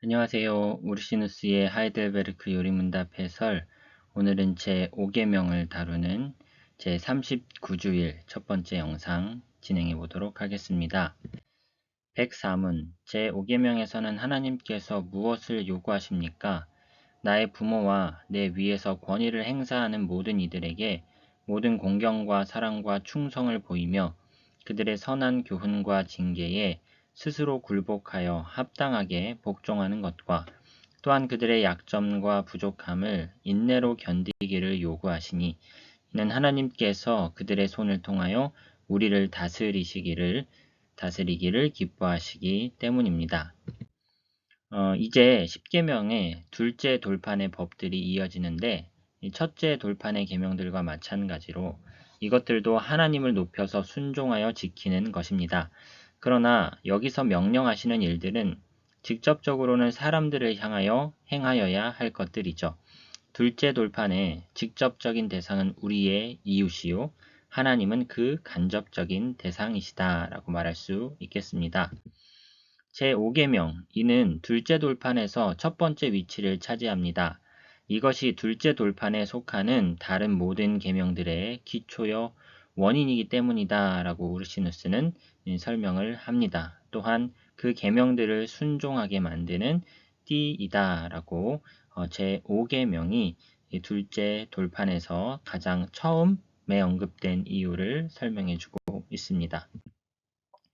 안녕하세요. 우르시누스의 하이델베르크 요리문답 해설. 오늘은 제 5계명을 다루는 제 39주일 첫 번째 영상 진행해 보도록 하겠습니다. 104문 제 5계명에서는 하나님께서 무엇을 요구하십니까? 나의 부모와 내 위에서 권위를 행사하는 모든 이들에게 모든 공경과 사랑과 충성을 보이며 그들의 선한 교훈과 징계에 스스로 굴복하여 합당하게 복종하는 것과 또한 그들의 약점과 부족함을 인내로 견디기를 요구하시니 이는 하나님께서 그들의 손을 통하여 우리를 다스리기를 기뻐하시기 때문입니다. 이제 10계명의 둘째 돌판의 법들이 이어지는데 첫째 돌판의 계명들과 마찬가지로 이것들도 하나님을 높여서 순종하여 지키는 것입니다. 그러나 여기서 명령하시는 일들은 직접적으로는 사람들을 향하여 행하여야 할 것들이죠. 둘째 돌판의 직접적인 대상은 우리의 이웃이요. 하나님은 그 간접적인 대상이시다라고 말할 수 있겠습니다. 제5계명, 이는 둘째 돌판에서 첫 번째 위치를 차지합니다. 이것이 둘째 돌판에 속하는 다른 모든 계명들의 기초여 원인이기 때문이다 라고 우르시누스는 설명을 합니다. 또한 그 계명들을 순종하게 만드는 띠이다 라고 제5계명이 둘째 돌판에서 가장 처음에 언급된 이유를 설명해 주고 있습니다.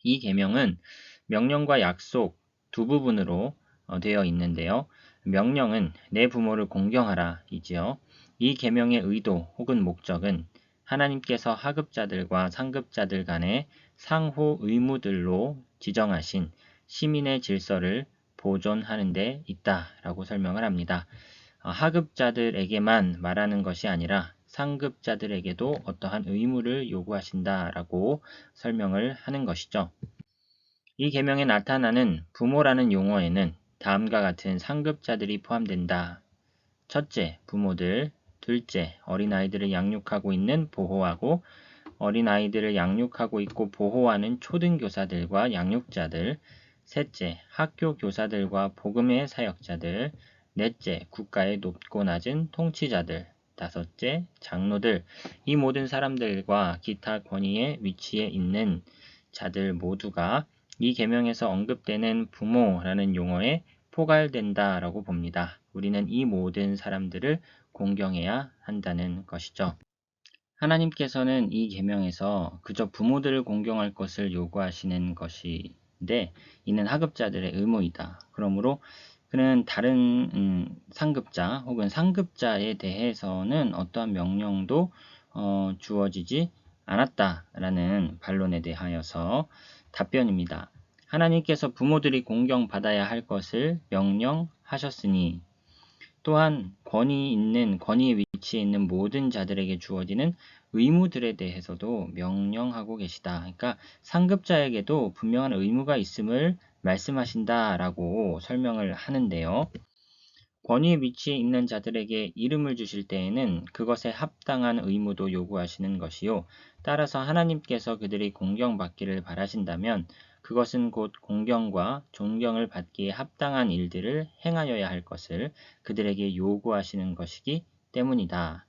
이 계명은 명령과 약속 두 부분으로 되어 있는데요. 명령은 내 부모를 공경하라 이지요. 이 계명의 의도 혹은 목적은 하나님께서 하급자들과 상급자들 간의 상호 의무들로 지정하신 시민의 질서를 보존하는 데 있다라고 설명을 합니다. 하급자들에게만 말하는 것이 아니라 상급자들에게도 어떠한 의무를 요구하신다라고 설명을 하는 것이죠. 이 계명에 나타나는 부모라는 용어에는 다음과 같은 상급자들이 포함된다. 첫째, 부모들. 둘째, 어린아이들을 양육하고 있는 보호하고 어린아이들을 양육하고 있고 보호하는 초등교사들과 양육자들. 셋째, 학교 교사들과 복음의 사역자들. 넷째, 국가의 높고 낮은 통치자들. 다섯째, 장로들. 이 모든 사람들과 기타 권위의 위치에 있는 자들 모두가 이 계명에서 언급되는 부모라는 용어에 포괄된다라고 봅니다. 우리는 이 모든 사람들을 공경해야 한다는 것이죠. 하나님께서는 이 계명에서 그저 부모들을 공경할 것을 요구하시는 것인데 이는 하급자들의 의무이다. 그러므로 그는 다른 상급자 혹은 상급자에 대해서는 어떠한 명령도 주어지지 않았다라는 반론에 대하여서 답변입니다. 하나님께서 부모들이 공경받아야 할 것을 명령하셨으니 또한 권위의 위치에 있는 모든 자들에게 주어지는 의무들에 대해서도 명령하고 계시다. 그러니까 상급자에게도 분명한 의무가 있음을 말씀하신다라고 설명을 하는데요. 권위의 위치에 있는 자들에게 이름을 주실 때에는 그것에 합당한 의무도 요구하시는 것이요. 따라서 하나님께서 그들이 공경받기를 바라신다면 그것은 곧 공경과 존경을 받기에 합당한 일들을 행하여야 할 것을 그들에게 요구하시는 것이기 때문이다.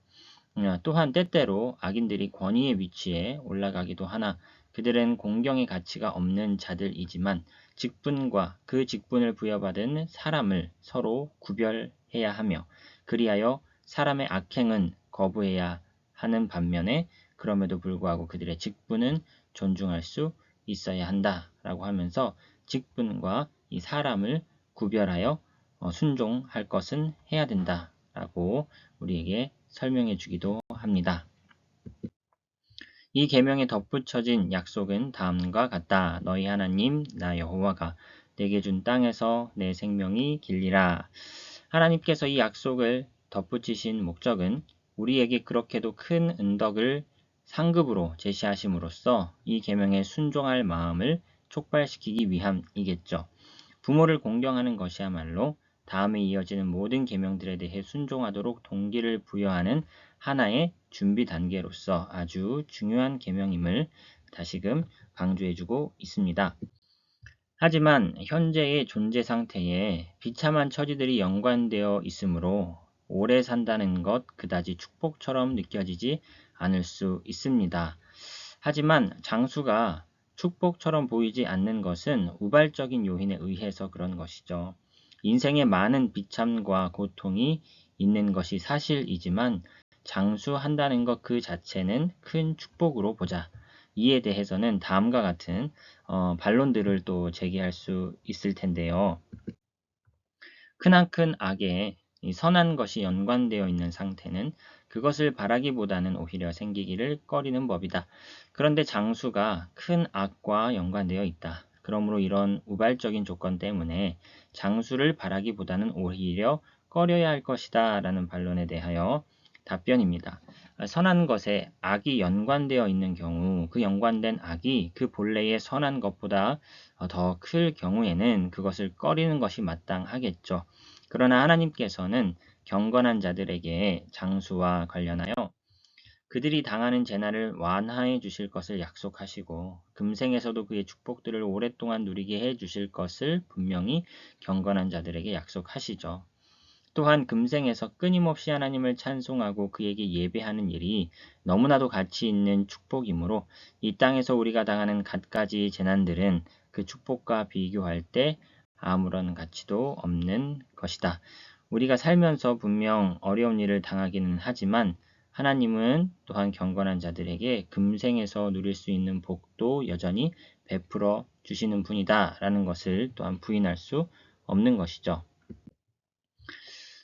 또한 때때로 악인들이 권위의 위치에 올라가기도 하나 그들은 공경의 가치가 없는 자들이지만 직분과 그 직분을 부여받은 사람을 서로 구별해야 하며 그리하여 사람의 악행은 거부해야 하는 반면에 그럼에도 불구하고 그들의 직분은 존중할 수 있어야 한다라고 하면서 직분과 이 사람을 구별하여 순종할 것은 해야 된다라고 우리에게 설명해 주기도 합니다. 이 계명에 덧붙여진 약속은 다음과 같다. 너희 하나님 나 여호와가 내게 준 땅에서 내 생명이 길리라. 하나님께서 이 약속을 덧붙이신 목적은 우리에게 그렇게도 큰 은덕을 상급으로 제시하심으로써 이 계명에 순종할 마음을 촉발시키기 위함이겠죠. 부모를 공경하는 것이야말로 다음에 이어지는 모든 계명들에 대해 순종하도록 동기를 부여하는 하나의 준비 단계로서 아주 중요한 계명임을 다시금 강조해주고 있습니다. 하지만 현재의 존재 상태에 비참한 처지들이 연관되어 있으므로 오래 산다는 것 그다지 축복처럼 느껴지지 않을 수 있습니다. 하지만 장수가 축복처럼 보이지 않는 것은 우발적인 요인에 의해서 그런 것이죠. 인생에 많은 비참과 고통이 있는 것이 사실이지만 장수한다는 것 그 자체는 큰 축복으로 보자. 이에 대해서는 다음과 같은 반론들을 또 제기할 수 있을 텐데요. 크나큰 악에 이 선한 것이 연관되어 있는 상태는 그것을 바라기보다는 오히려 생기기를 꺼리는 법이다. 그런데 장수가 큰 악과 연관되어 있다. 그러므로 이런 우발적인 조건 때문에 장수를 바라기보다는 오히려 꺼려야 할 것이다 라는 반론에 대하여 답변입니다. 선한 것에 악이 연관되어 있는 경우 그 연관된 악이 그 본래의 선한 것보다 더 클 경우에는 그것을 꺼리는 것이 마땅하겠죠. 그러나 하나님께서는 경건한 자들에게 장수와 관련하여 그들이 당하는 재난을 완화해 주실 것을 약속하시고 금생에서도 그의 축복들을 오랫동안 누리게 해 주실 것을 분명히 경건한 자들에게 약속하시죠. 또한 금생에서 끊임없이 하나님을 찬송하고 그에게 예배하는 일이 너무나도 가치 있는 축복이므로 이 땅에서 우리가 당하는 갖가지 재난들은 그 축복과 비교할 때 아무런 가치도 없는 것이다. 우리가 살면서 분명 어려운 일을 당하기는 하지만 하나님은 또한 경건한 자들에게 금생에서 누릴 수 있는 복도 여전히 베풀어 주시는 분이다 라는 것을 또한 부인할 수 없는 것이죠.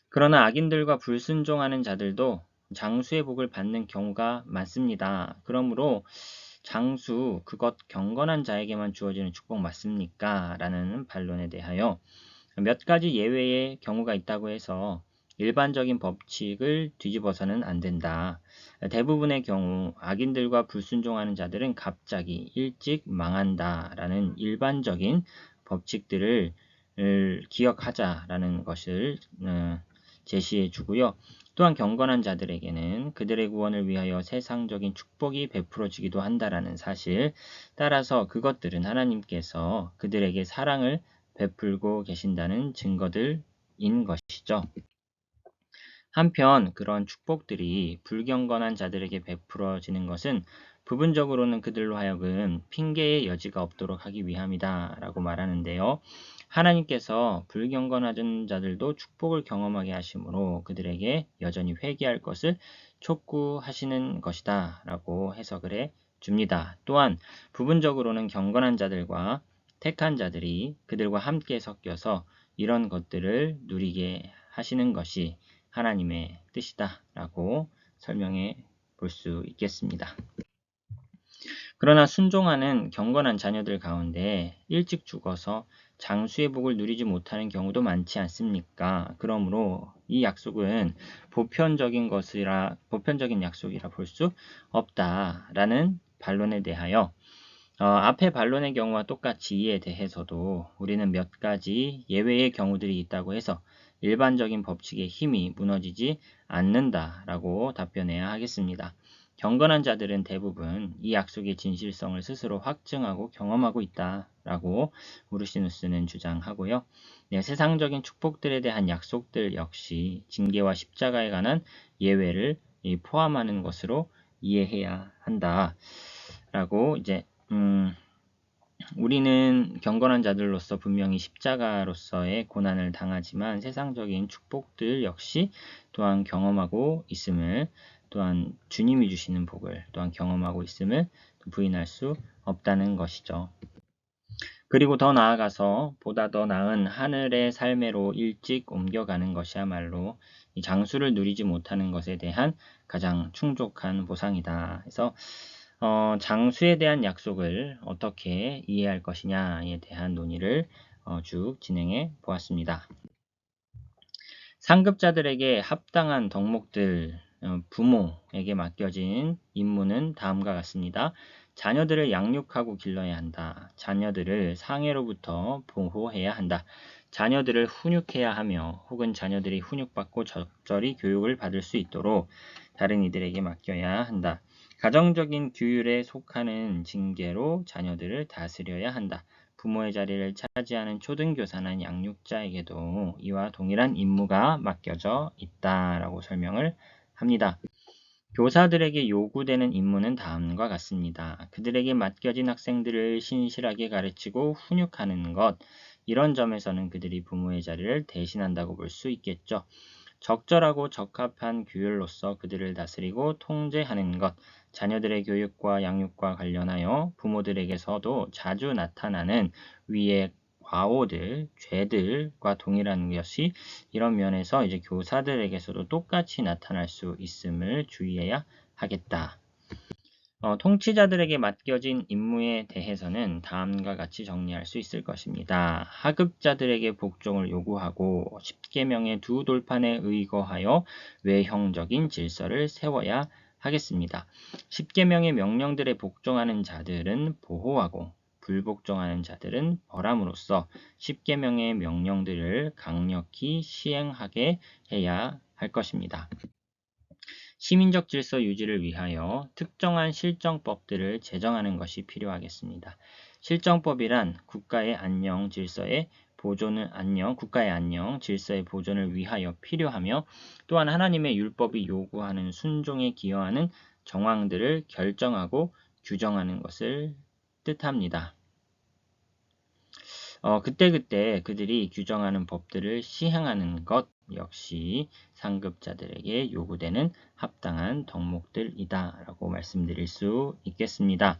그러나 악인들과 불순종하는 자들도 장수의 복을 받는 경우가 많습니다. 그러므로 장수, 그것 경건한 자에게만 주어지는 축복 맞습니까? 라는 반론에 대하여 몇 가지 예외의 경우가 있다고 해서 일반적인 법칙을 뒤집어서는 안 된다. 대부분의 경우 악인들과 불순종하는 자들은 갑자기 일찍 망한다라는 일반적인 법칙들을 기억하자라는 것을 제시해 주고요. 또한 경건한 자들에게는 그들의 구원을 위하여 세상적인 축복이 베풀어지기도 한다라는 사실, 따라서 그것들은 하나님께서 그들에게 사랑을 베풀고 계신다는 증거들인 것이죠. 한편 그런 축복들이 불경건한 자들에게 베풀어지는 것은 부분적으로는 그들로 하여금 핑계의 여지가 없도록 하기 위함이다 라고 말하는데요. 하나님께서 불경건한 자들도 축복을 경험하게 하심으로 그들에게 여전히 회개할 것을 촉구하시는 것이다 라고 해석을 해 줍니다. 또한 부분적으로는 경건한 자들과 택한 자들이 그들과 함께 섞여서 이런 것들을 누리게 하시는 것이 하나님의 뜻이다 라고 설명해 볼 수 있겠습니다. 그러나 순종하는 경건한 자녀들 가운데 일찍 죽어서 장수의 복을 누리지 못하는 경우도 많지 않습니까? 그러므로 이 약속은 보편적인 약속이라 볼 수 없다라는 반론에 대하여 앞의 반론의 경우와 똑같이 이에 대해서도 우리는 몇 가지 예외의 경우들이 있다고 해서 일반적인 법칙의 힘이 무너지지 않는다라고 답변해야 하겠습니다. 경건한 자들은 대부분 이 약속의 진실성을 스스로 확증하고 경험하고 있다라고 우르시누스는 주장하고요. 네, 세상적인 축복들에 대한 약속들 역시 징계와 십자가에 관한 예외를 포함하는 것으로 이해해야 한다라고 이제 우리는 경건한 자들로서 분명히 십자가로서의 고난을 당하지만 세상적인 축복들 역시 또한 경험하고 있음을, 또한 주님이 주시는 복을 또한 경험하고 있음을 부인할 수 없다는 것이죠. 그리고 더 나아가서 보다 더 나은 하늘의 삶으로 일찍 옮겨가는 것이야말로 이 장수를 누리지 못하는 것에 대한 가장 충족한 보상이다. 그래서 장수에 대한 약속을 어떻게 이해할 것이냐에 대한 논의를 쭉 진행해 보았습니다. 상급자들에게 합당한 덕목들, 부모에게 맡겨진 임무는 다음과 같습니다. 자녀들을 양육하고 길러야 한다. 자녀들을 상해로부터 보호해야 한다. 자녀들을 훈육해야 하며 혹은 자녀들이 훈육받고 적절히 교육을 받을 수 있도록 다른 이들에게 맡겨야 한다. 가정적인 규율에 속하는 징계로 자녀들을 다스려야 한다. 부모의 자리를 차지하는 초등교사는 양육자에게도 이와 동일한 임무가 맡겨져 있다라고 설명을 합니다. 교사들에게 요구되는 임무는 다음과 같습니다. 그들에게 맡겨진 학생들을 신실하게 가르치고 훈육하는 것, 이런 점에서는 그들이 부모의 자리를 대신한다고 볼 수 있겠죠. 적절하고 적합한 규율로서 그들을 다스리고 통제하는 것, 자녀들의 교육과 양육과 관련하여 부모들에게서도 자주 나타나는 위의 과오들, 죄들과 동일한 것이 이런 면에서 이제 교사들에게서도 똑같이 나타날 수 있음을 주의해야 하겠다. 통치자들에게 맡겨진 임무에 대해서는 다음과 같이 정리할 수 있을 것입니다. 하급자들에게 복종을 요구하고 10계명의 두 돌판에 의거하여 외형적인 질서를 세워야 하겠습니다. 10계명의 명령들에 복종하는 자들은 보호하고 불복종하는 자들은 벌함으로써 10계명의 명령들을 강력히 시행하게 해야 할 것입니다. 시민적 질서 유지를 위하여 특정한 실정법들을 제정하는 것이 필요하겠습니다. 실정법이란 국가의 안녕, 질서의 질서의 보존을 위하여 또한 하나님의 율법이 요구하는 순종에 기여하는 정황들을 결정하고 규정하는 것을 뜻합니다. 그때그때 그들이 규정하는 법들을 시행하는 것 역시 상급자들에게 요구되는 합당한 덕목들이다라고 말씀드릴 수 있겠습니다.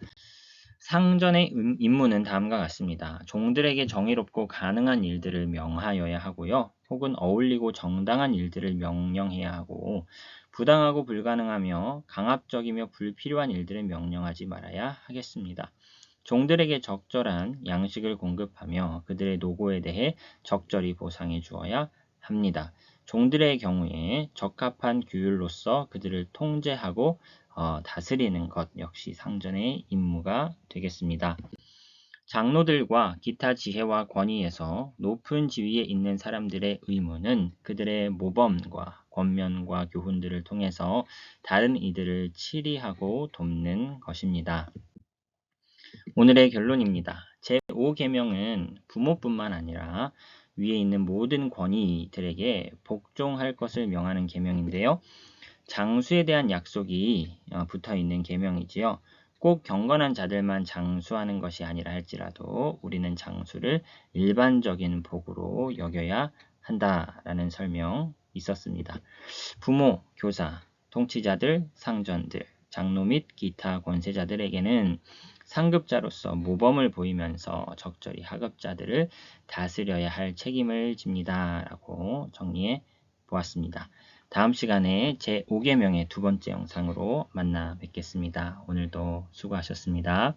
상전의 임무는 다음과 같습니다. 종들에게 정의롭고 가능한 일들을 명하여야 하고요. 혹은 어울리고 정당한 일들을 명령해야 하고, 부당하고 불가능하며 강압적이며 불필요한 일들을 명령하지 말아야 하겠습니다. 종들에게 적절한 양식을 공급하며 그들의 노고에 대해 적절히 보상해 주어야 합니다. 종들의 경우에 적합한 규율로서 그들을 통제하고 다스리는 것 역시 상전의 임무가 되겠습니다. 장로들과 기타 지혜와 권위에서 높은 지위에 있는 사람들의 의무는 그들의 모범과 권면과 교훈들을 통해서 다른 이들을 치리하고 돕는 것입니다. 오늘의 결론입니다. 제5계명은 부모뿐만 아니라 위에 있는 모든 권위들에게 복종할 것을 명하는 계명인데요. 장수에 대한 약속이 붙어 있는 계명이지요. 꼭 경건한 자들만 장수하는 것이 아니라 할지라도 우리는 장수를 일반적인 복으로 여겨야 한다라는 설명 있었습니다. 부모, 교사, 통치자들, 상전들, 장로 및 기타 권세자들에게는 상급자로서 모범을 보이면서 적절히 하급자들을 다스려야 할 책임을 집니다. 라고 정리해 보았습니다. 다음 시간에 제5계명의 두 번째 영상으로 만나 뵙겠습니다. 오늘도 수고하셨습니다.